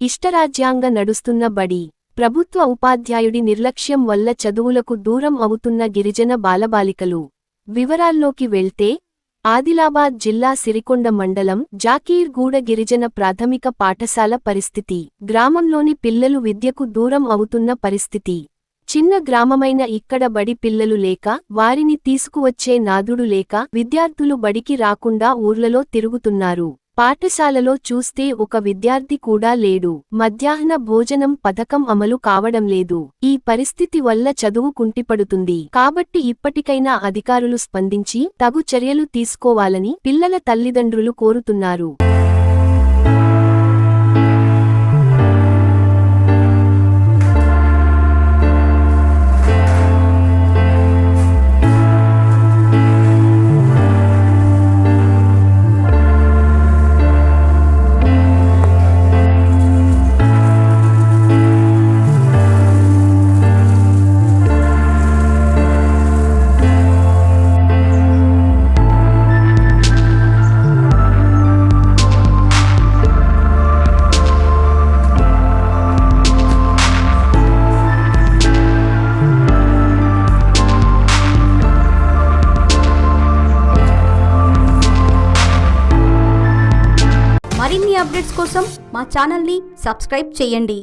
ఇష్టరాజ్యాంగ నడుస్తున్న బడి. ప్రభుత్వ ఉపాధ్యాయుడి నిర్లక్ష్యం వల్ల చదువులకు దూరం అవుతున్న గిరిజన బాలబాలికలు. వివరాల్లోకి వెళ్తే ఆదిలాబాద్ జిల్లా సిరికొండ మండలం జాకీర్గూడ గిరిజన ప్రాథమిక పాఠశాల పరిస్థితి. గ్రామంలోని పిల్లలు విద్యకు దూరం అవుతున్న పరిస్థితి. చిన్న గ్రామమైన ఇక్కడ బడి పిల్లలు లేక, వారిని తీసుకువచ్చే నాథుడు లేక విద్యార్థులు బడికి రాకుండా ఊర్లలో తిరుగుతున్నారు. పాఠశాలలో చూస్తే ఒక విద్యార్థి కూడా లేడు. మధ్యాహ్న భోజనం పథకం అమలు కావడం లేదు. ఈ పరిస్థితి వల్ల చదువు కుంటిపడుతుంది. కాబట్టి ఇప్పటికైనా అధికారులు స్పందించి తగు చర్యలు తీసుకోవాలని పిల్లల తల్లిదండ్రులు కోరుతున్నారు. మరిన్ని అప్డేట్స్ కోసం మా ఛానల్ని సబ్స్క్రైబ్ చేయండి.